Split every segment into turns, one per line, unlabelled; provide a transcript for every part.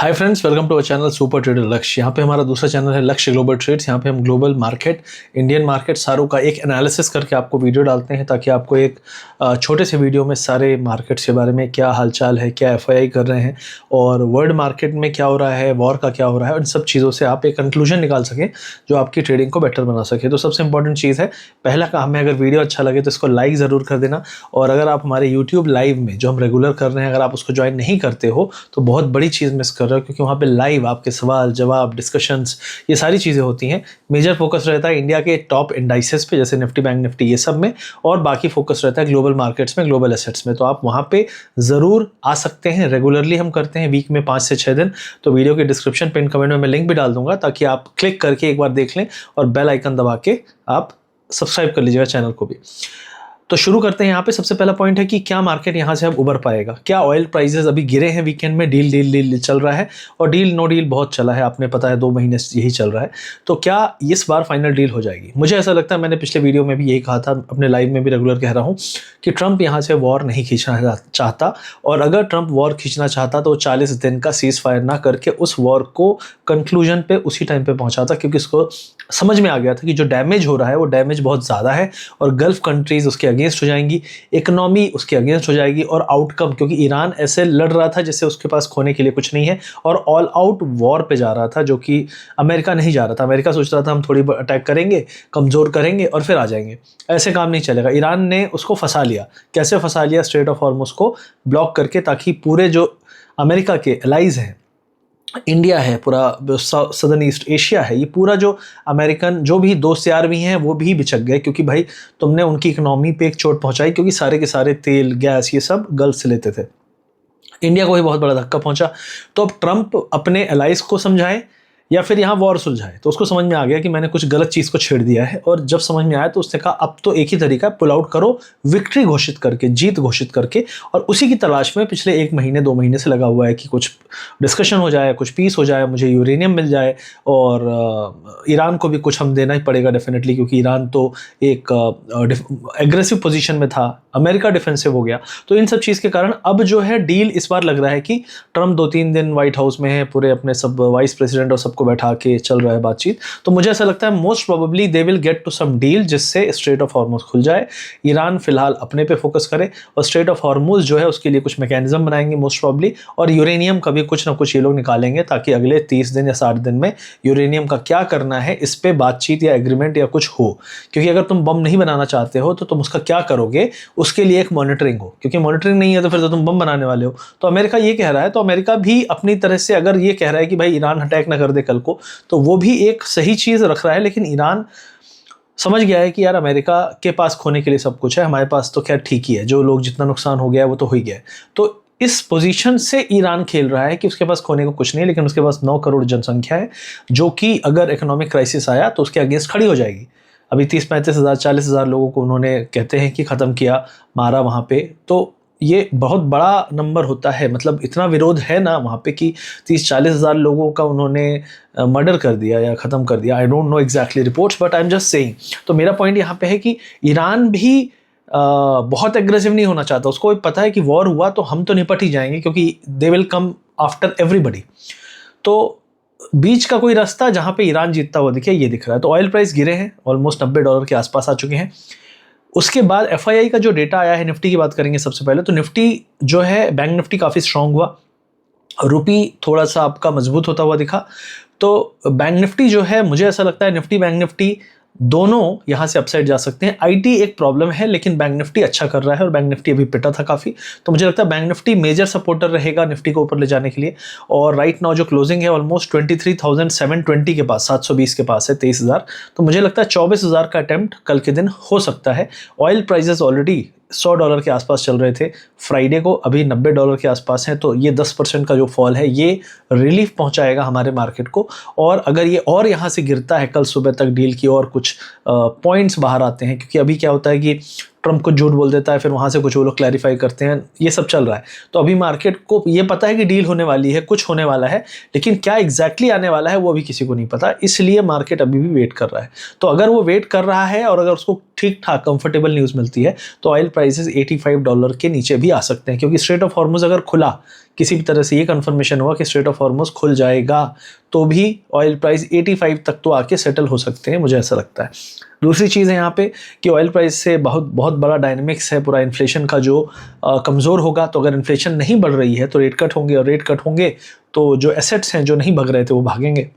Hi friends, welcome to our channel super trader Lakshya. यहाँ पे हमारा दूसरा चैनल है लक्ष्य ग्लोबल ट्रेड्स। यहाँ पे हम ग्लोबल मार्केट, इंडियन मार्केट सारों का एक एनालिसिस करके आपको वीडियो डालते हैं ताकि आपको एक छोटे से वीडियो में सारे मार्केट्स के बारे में क्या हालचाल है, क्या एफआईआई कर रहे हैं और वर्ल्ड मार्केट में क्या हो रहा है, वॉर का क्या हो रहा है, उन सब चीज़ों से आप एक कंक्लूजन निकाल सकें जो आपकी ट्रेडिंग को बेटर बना सके। तो सबसे इंपॉर्टेंट चीज़ है, पहला काम है, अगर वीडियो अच्छा लगे तो इसको लाइक ज़रूर कर देना। और अगर आप हमारे यूट्यूब लाइव में जो हम रेगुलर कर रहे हैं, अगर आप उसको ज्वाइन नहीं करते हो तो बहुत बड़ी चीज़ मिस कर रहे हो, क्योंकि वहाँ पे लाइव आपके सवाल जवाब, डिस्कशंस, ये सारी चीज़ें होती हैं। मेजर फोकस रहता है इंडिया के टॉप इंडाइसेस पे, जैसे निफ्टी, बैंक निफ्टी, ये सब में, और बाकी फोकस रहता है ग्लोबल मार्केट्स में, ग्लोबल एसेट्स में। तो आप वहाँ पे ज़रूर आ सकते हैं। रेगुलरली हम करते हैं वीक में 5 से 6 दिन। तो वीडियो के डिस्क्रिप्शन पिन कमेंट में मैं लिंक भी डाल दूंगा ताकि आप क्लिक करके एक बार देख लें और बेल आइकन दबा के आप सब्सक्राइब कर लीजिएगा चैनल को भी। तो शुरू करते हैं। यहाँ पे सबसे पहला पॉइंट है कि क्या मार्केट यहाँ से अब उबर पाएगा। क्या ऑयल प्राइसेस अभी गिरे हैं वीकेंड में, डील डील डील चल रहा है और डील नो डील बहुत चला है, आपने पता है 2 महीने से यही चल रहा है। तो क्या इस बार फाइनल डील हो जाएगी? मुझे ऐसा लगता है, मैंने पिछले वीडियो में भी यही कहा था, अपने लाइव में भी रेगुलर कह रहा हूँ कि ट्रंप यहाँ से वॉर नहीं खींचना चाहता, और अगर ट्रंप वॉर खींचना चाहता तो 40 दिन का सीज फायर ना करके उस वॉर को कंक्लूजन पे उसी टाइम पे पहुंचाता, क्योंकि उसको समझ में आ गया था कि जो डैमेज हो रहा है वो डैमेज बहुत ज़्यादा है और गल्फ कंट्रीज़ उसके अगेंस्ट हो जाएंगी, इकोनॉमी उसके अगेंस्ट हो जाएगी, और आउटकम, क्योंकि ईरान ऐसे लड़ रहा था जैसे उसके पास खोने के लिए कुछ नहीं है और ऑल आउट वॉर पे जा रहा था, जो कि अमेरिका नहीं जा रहा था। अमेरिका सोच रहा था हम थोड़ी अटैक करेंगे, कमज़ोर करेंगे और फिर आ जाएंगे। ऐसे काम नहीं चलेगा। ईरान ने उसको फंसा लिया। कैसे फंसा लिया? स्ट्रेट ऑफ हॉर्मुज़ को ब्लॉक करके, ताकि पूरे जो अमेरिका के एलाइज हैं, इंडिया है, पूरा सदर्न ईस्ट एशिया है, ये पूरा जो अमेरिकन जो भी दोस्त यार भी हैं वो भी बिचक गए, क्योंकि भाई तुमने उनकी इकोनॉमी पे एक चोट पहुंचाई, क्योंकि सारे के सारे तेल, गैस, ये सब गल्फ से लेते थे। इंडिया को भी बहुत बड़ा धक्का पहुंचा। तो अब ट्रंप अपने एलाइज को समझाए या फिर यहाँ वॉर सुलझाए। तो उसको समझ में आ गया कि मैंने कुछ गलत चीज़ को छेड़ दिया है, और जब समझ में आया तो उसने कहा अब तो एक ही तरीका है, पुल आउट करो, विक्ट्री घोषित करके, जीत घोषित करके। और उसी की तलाश में पिछले 1 महीने 2 महीने से लगा हुआ है कि कुछ डिस्कशन हो जाए, कुछ पीस हो जाए, मुझे यूरेनियम मिल जाए, और ईरान को भी कुछ हम देना ही पड़ेगा डेफिनेटली, क्योंकि ईरान तो एक एग्रेसिव पोजीशन में था, अमेरिका डिफेंसिव हो गया। तो इन सब चीज़ के कारण अब जो है डील इस बार लग रहा है कि ट्रंप 2-3 दिन व्हाइट हाउस में है, पूरे अपने सब वाइस प्रेसिडेंट और सबको बैठा के चल रहा है बातचीत। तो मुझे ऐसा लगता है most probably they will get to some deal जिससे स्ट्रेट ऑफ हॉर्मुज़ खुल जाए। ईरान फिलहाल अपने पे फोकस करे और स्ट्रेट ऑफ हॉर्मुज़ जो है उसके लिए कुछ मैकेनिज्म बनाएंगे मोस्ट प्रोबेबली, और यूरेनियम का भी कुछ ना कुछ ये लोग निकालेंगे, ताकि अगले 30 दिन या 60 दिन में यूरेनियम का क्या करना है इस पे बातचीत या एग्रीमेंट या कुछ हो। क्योंकि अगर तुम बम नहीं बनाना चाहते हो तो तुम उसका क्या करोगे, उसके लिए एक मॉनिटरिंग हो, क्योंकि मॉनिटरिंग नहीं है तो फिर तो तुम बम बनाने वाले हो। तो अमेरिका ये कह रहा है, तो अमेरिका भी अपनी तरह से अगर ये कह रहा है कि भाई ईरान अटैक ना कर दे कल को, तो वो भी एक सही चीज़ रख रहा है। लेकिन ईरान समझ गया है कि यार अमेरिका के पास खोने के लिए सब कुछ है, हमारे पास तो खैर ठीक ही है, जो लोग जितना नुकसान हो गया है वो तो हो ही गया है। तो इस पोजीशन से ईरान खेल रहा है कि उसके पास खोने को कुछ नहीं है, लेकिन उसके पास 9 करोड़ जनसंख्या है, जो कि अगर इकोनॉमिक क्राइसिस आया तो उसके अगेंस्ट खड़ी हो जाएगी। अभी 30-35 हज़ार 40 हज़ार लोगों को उन्होंने कहते हैं कि ख़त्म किया, मारा वहाँ पे। तो ये बहुत बड़ा नंबर होता है, मतलब इतना विरोध है ना वहाँ पे कि 30-40 हज़ार लोगों का उन्होंने मर्डर कर दिया या ख़त्म कर दिया। I don't know exactly reports, but I am just saying. तो मेरा पॉइंट यहाँ पे है कि ईरान भी बहुत एग्रेसिव नहीं होना चाहता। उसको भी पता है कि वॉर हुआ तो हम तो निपट ही जाएंगे, क्योंकि they will come after everybody. तो बीच का कोई रास्ता जहाँ पे ईरान जीतता हुआ दिखे, ये दिख रहा है। तो ऑयल प्राइस गिरे हैं, ऑलमोस्ट $90 के आसपास आ चुके हैं। उसके बाद एफआईआई का जो डेटा आया है, निफ्टी की बात करेंगे सबसे पहले। तो निफ्टी जो है, बैंक निफ्टी काफ़ी स्ट्रांग हुआ, रुपी थोड़ा सा आपका मजबूत होता हुआ दिखा। तो बैंक निफ्टी जो है, मुझे ऐसा लगता है निफ्टी बैंक निफ्टी दोनों यहाँ से अपसाइड जा सकते हैं। आईटी एक प्रॉब्लम है, लेकिन बैंक निफ्टी अच्छा कर रहा है और बैंक निफ्टी अभी पिटा था काफ़ी। तो मुझे लगता है बैंक निफ्टी मेजर सपोर्टर रहेगा निफ्टी को ऊपर ले जाने के लिए। और राइट नाउ जो क्लोजिंग है ऑलमोस्ट 23,720 के पास, 720 के पास है, 23,000। तो मुझे लगता है 24,000 का अटेम्प्ट कल के दिन हो सकता है। ऑयल प्राइजेस ऑलरेडी $100 के आसपास चल रहे थे फ्राइडे को, अभी $90 के आसपास हैं। तो ये 10% का जो फॉल है ये रिलीफ पहुंचाएगा हमारे मार्केट को। और अगर ये और यहाँ से गिरता है कल सुबह तक डील की और कुछ पॉइंट्स बाहर आते हैं, क्योंकि अभी क्या होता है कि ट्रंप को झूठ बोल देता है, फिर वहाँ से कुछ वो लोग क्लैरिफाई करते हैं, ये सब चल रहा है। तो अभी मार्केट को ये पता है कि डील होने वाली है, कुछ होने वाला है, लेकिन क्या एग्जैक्टली आने वाला है वो अभी किसी को नहीं पता, इसलिए मार्केट अभी भी वेट कर रहा है। तो अगर वो वेट कर रहा है और अगर उसको ठीक ठाक कंफर्टेबल न्यूज़ मिलती है तो ऑयल प्राइसेस $85 के नीचे भी आ सकते हैं, क्योंकि स्ट्रेट ऑफ हॉर्मुज़ अगर खुला किसी भी तरह से ये कंफर्मेशन हुआ कि स्ट्रेट ऑफ हॉर्मुज़ खुल जाएगा तो भी ऑयल प्राइस 85 तक तो आके सेटल हो सकते हैं, मुझे ऐसा लगता है। दूसरी चीज़ है यहाँ पे कि ऑयल प्राइस से बहुत बड़ा डायनेमिक्स है पूरा इन्फ्लेशन का, जो कमज़ोर होगा। तो अगर इन्फ्लेशन नहीं बढ़ रही है तो रेट कट होंगे, और रेट कट होंगे तो जो एसेट्स हैं जो नहीं भाग रहे थे वो भागेंगे।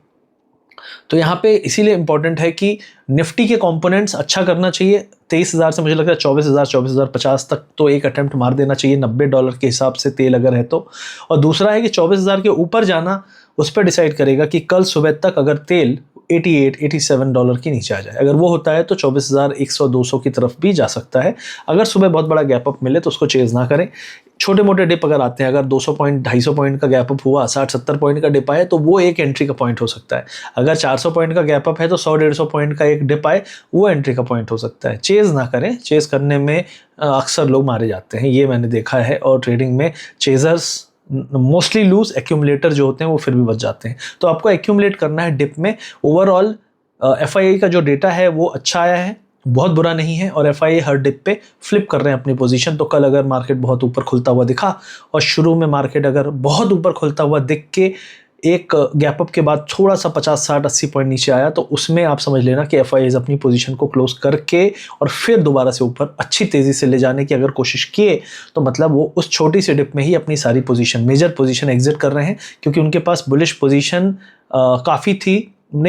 तो यहाँ पे इसीलिए इंपॉर्टेंट है कि निफ्टी के कंपोनेंट्स अच्छा करना चाहिए। 23,000 से मुझे लगता है 24,000 24,050 तक तो एक अटेम्प्ट मार देना चाहिए $90 के हिसाब से तेल अगर है तो। और दूसरा है कि 24,000 के ऊपर जाना उस पर डिसाइड करेगा कि कल सुबह तक अगर तेल $88-87 के नीचे आ जाए। अगर वो होता है तो 24,100-200 की तरफ भी जा सकता है। अगर सुबह बहुत बड़ा गैप अप मिले तो उसको चेज़ ना करें। छोटे मोटे डिप अगर आते हैं, अगर 200 पॉइंट 250 पॉइंट का गैप अप हुआ, 60-70 पॉइंट का डिप आए तो वो एक एंट्री का पॉइंट हो सकता है। अगर 400 पॉइंट का गैप अप है तो 100-150 पॉइंट का एक डिप आए, वो एंट्री का पॉइंट हो सकता है। चेज़ ना करें, चेज़ करने में अक्सर लोग मारे जाते हैं, ये मैंने देखा है। और ट्रेडिंग में चेज़र्स मोस्टली लूज, एक्यूमुलेटर जो होते हैं वो फिर भी बच जाते हैं। तो आपको एक्यूमुलेट करना है डिप में। ओवरऑल FII का जो डेटा है वो अच्छा आया है, बहुत बुरा नहीं है, और FII हर डिप पे फ्लिप कर रहे हैं अपनी पोजीशन। तो कल अगर मार्केट बहुत ऊपर खुलता हुआ दिखा और शुरू में मार्केट अगर बहुत ऊपर खुलता हुआ दिख के एक गैप अप के बाद थोड़ा सा 50-60-80 पॉइंट नीचे आया, तो उसमें आप समझ लेना कि FIIs अपनी पोजीशन को क्लोज करके और फिर दोबारा से ऊपर अच्छी तेज़ी से ले जाने की अगर कोशिश किए तो मतलब वो उस छोटी सी डिप में ही अपनी सारी पोजीशन, मेजर पोजीशन एग्जिट कर रहे हैं, क्योंकि उनके पास बुलिश पोजीशन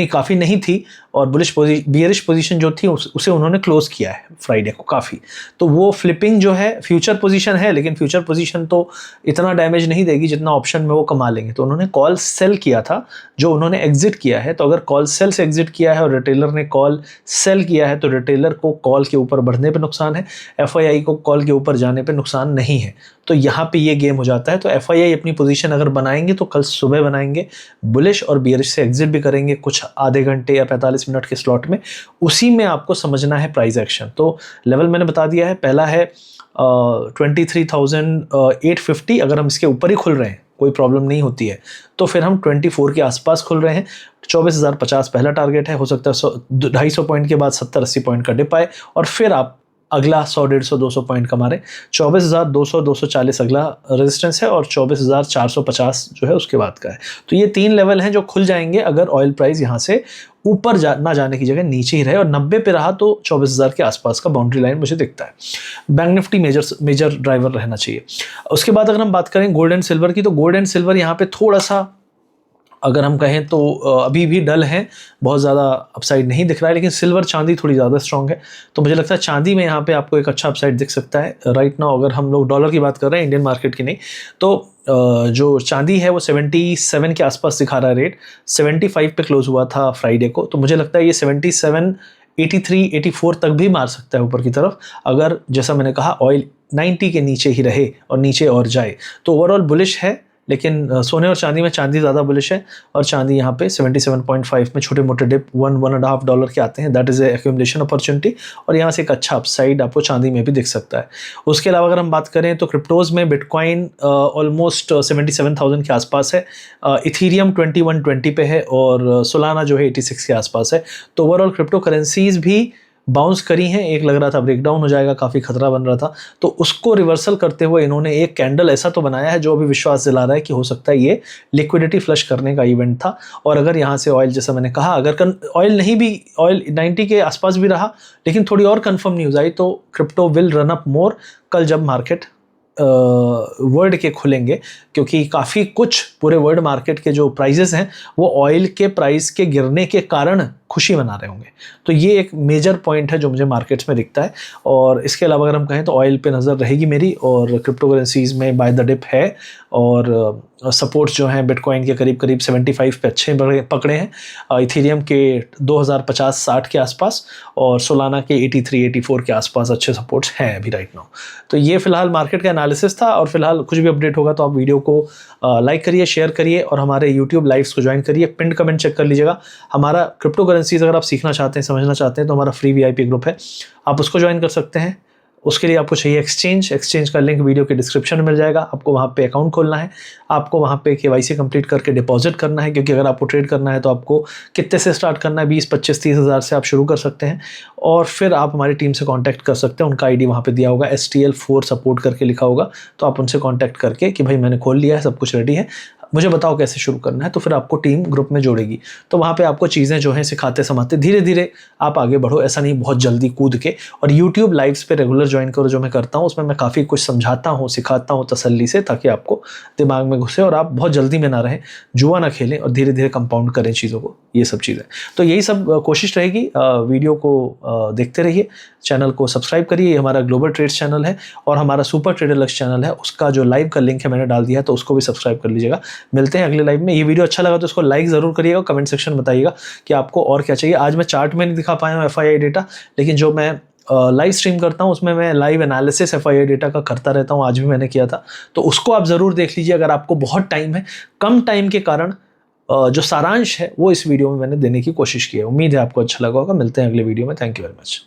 काफ़ी नहीं थी, और बियरिश पोजीशन जो थी उसे उन्होंने क्लोज किया है फ्राइडे को काफ़ी। तो वो फ्लिपिंग जो है फ्यूचर पोजीशन है, लेकिन फ्यूचर पोजीशन तो इतना डैमेज नहीं देगी जितना ऑप्शन में वो कमा लेंगे। तो उन्होंने कॉल सेल किया था जो उन्होंने एग्जिट किया है। तो अगर कॉल सेल से एग्जिट किया है और रिटेलर ने कॉल सेल किया है तो रिटेलर को कॉल के ऊपर बढ़ने पर नुकसान है, FII को कॉल के ऊपर जाने पर नुकसान नहीं है। तो यहाँ पे ये गेम हो जाता है। तो FII अपनी पोजीशन अगर बनाएंगे तो कल सुबह बनाएंगे, बुलिश और बियरिश से एग्जिट भी करेंगे कुछ आधे घंटे या 45 मिनट के स्लॉट में। उसी में आपको समझना है प्राइस एक्शन। तो लेवल मैंने बता दिया है, पहला है 23,850। अगर हम इसके ऊपर ही खुल रहे हैं, कोई प्रॉब्लम नहीं होती है, तो फिर हम 24 के आसपास खुल रहे हैं। 24,050 पहला टारगेट है। हो सकता है 250 पॉइंट के बाद 70-80 पॉइंट का डिप आए और फिर आप अगला 100-150-200 पॉइंट का मारें। 24,200-240 अगला रेजिस्टेंस है, और 24,450 जो है उसके बाद का है। तो ये 3 लेवल हैं जो खुल जाएंगे अगर ऑयल प्राइस यहाँ से ऊपर ना जाने की जगह नीचे ही रहे, और 90 पे रहा तो 24,000 के आसपास का बाउंड्री लाइन मुझे दिखता है। बैंक निफ्टी मेजर ड्राइवर रहना चाहिए। उसके बाद अगर हम बात करें गोल्ड एंड सिल्वर की, तो गोल्ड एंड सिल्वर यहाँ पे थोड़ा सा अगर हम कहें तो अभी भी डल हैं, बहुत ज़्यादा अपसाइड नहीं दिख रहा है, लेकिन सिल्वर चांदी थोड़ी ज़्यादा स्ट्रॉन्ग है। तो मुझे लगता है चांदी में यहाँ पे आपको एक अच्छा अपसाइड दिख सकता है राइट नाउ। अगर हम लोग डॉलर की बात कर रहे हैं, इंडियन मार्केट की नहीं, तो जो चांदी है वो 77 के आसपास दिखा रहा है रेट। 75 पे क्लोज हुआ था फ्राइडे को। तो मुझे लगता है ये 77, 83, 84 तक भी मार सकता है ऊपर की तरफ, अगर जैसा मैंने कहा ऑयल 90 के नीचे ही रहे और नीचे और जाए। तो ओवरऑल बुलिश है, लेकिन सोने और चांदी में चांदी ज़्यादा बुलिश है, और चांदी यहाँ पे 77.5 में छोटे मोटे डिप $1-1.5 के आते हैं। That is a accumulation opportunity, और यहाँ से एक अच्छा अपसाइड आपको चांदी में भी दिख सकता है। उसके अलावा अगर हम बात करें तो क्रिप्टोज़ में बिटकॉइन ऑलमोस्ट 77,000 के आसपास है, इथीरियम 2120 पे है, और सोलाना जो है 86 के आसपास है। तो ओवरऑल क्रिप्टो करेंसीज भी बाउंस करी हैं। एक लग रहा था ब्रेकडाउन हो जाएगा, काफ़ी खतरा बन रहा था, तो उसको रिवर्सल करते हुए इन्होंने एक कैंडल ऐसा तो बनाया है जो अभी विश्वास दिला रहा है कि हो सकता है ये लिक्विडिटी फ्लश करने का इवेंट था। और अगर यहाँ से ऑयल, जैसा मैंने कहा, अगर ऑयल नहीं भी, ऑयल 90 के आसपास भी रहा लेकिन थोड़ी और कंफर्म न्यूज़ आई तो crypto will run up more कल जब मार्केट वर्ल्ड के खुलेंगे, क्योंकि काफ़ी कुछ पूरे वर्ल्ड मार्केट के जो प्राइजेस हैं वो ऑयल के प्राइस के गिरने के कारण खुशी मना रहे होंगे। तो ये एक मेजर पॉइंट है जो मुझे मार्केट्स में दिखता है। और इसके अलावा अगर हम कहें तो ऑयल पे नज़र रहेगी मेरी, और क्रिप्टो करेंसीज़ में बाय द डिप है, और सपोर्ट्स जो हैं बिटकॉइन के करीब 75 पे अच्छे पकड़े हैं, इथेरियम के 2050-60 के आसपास, और सोलाना के 83-84 के आसपास अच्छे सपोर्ट्स हैं अभी राइट नाउ। तो ये फिलहाल मार्केट का एनालिसिस था, और फिलहाल कुछ भी अपडेट होगा तो आप वीडियो को लाइक करिए, शेयर करिए, और हमारे यूट्यूब लाइव्स को ज्वाइन करिए। पिंड कमेंट चेक कर लीजिएगा। हमारा क्रिप्टो करेंसीज अगर आप सीखना चाहते हैं, समझना चाहते हैं, तो हमारा फ्री VIP ग्रुप है, आप उसको ज्वाइन कर सकते हैं। उसके लिए आपको चाहिए एक्सचेंज का लिंक वीडियो के डिस्क्रिप्शन में मिल जाएगा। आपको वहाँ पे अकाउंट खोलना है, आपको वहाँ पे KYC कंप्लीट करके डिपॉजिट करना है, क्योंकि अगर आपको ट्रेड करना है तो आपको कितने से स्टार्ट करना है, 20, 25, 30 हज़ार से आप शुरू कर सकते हैं। और फिर आप हमारी टीम से कांटेक्ट कर सकते हैं। उनका आईडी वहाँ पे दिया होगा, STL4 सपोर्ट करके लिखा होगा, तो आप उनसे कांटेक्ट करके कि भाई मैंने खोल लिया है, सब कुछ रेडी है, मुझे बताओ कैसे शुरू करना है, तो फिर आपको टीम ग्रुप में जोड़ेगी। तो वहाँ पे आपको चीज़ें जो हैं सिखाते समाते धीरे धीरे आप आगे बढ़ो, ऐसा नहीं बहुत जल्दी कूद के। और यूट्यूब लाइव्स पे रेगुलर ज्वाइन करो, जो मैं करता हूँ उसमें मैं काफ़ी कुछ समझाता हूँ, सिखाता हूँ तसल्ली से, ताकि आपको दिमाग में घुसे और आप बहुत जल्दी में ना रहें, जुआ ना खेलें और धीरे धीरे कंपाउंड करें चीज़ों को, ये सब चीज़ें। तो यही सब कोशिश रहेगी। वीडियो को देखते रहिए, चैनल को सब्सक्राइब करिए। ये हमारा ग्लोबल ट्रेड्स चैनल है और हमारा सुपर ट्रेडर लक्ष्य चैनल है, उसका जो लाइव का लिंक है मैंने डाल दिया है, तो उसको भी सब्सक्राइब कर लीजिएगा। मिलते हैं अगले लाइव में। ये वीडियो अच्छा लगा तो इसको लाइक ज़रूर करिएगा, कमेंट सेक्शन में बताइएगा कि आपको और क्या चाहिए। आज मैं चार्ट में नहीं दिखा पाया हूँ FII डेटा, लेकिन जो मैं लाइव स्ट्रीम करता हूँ उसमें मैं लाइव एनालिसिस FII डेटा का करता रहता हूँ, आज भी मैंने किया था, तो उसको आप ज़रूर देख लीजिए। अगर आपको बहुत टाइम है, कम टाइम के कारण जो सारांश है वो इस वीडियो में मैंने देने की कोशिश की है। उम्मीद है आपको अच्छा लगा होगा। मिलते हैं अगले वीडियो में। Thank you very much.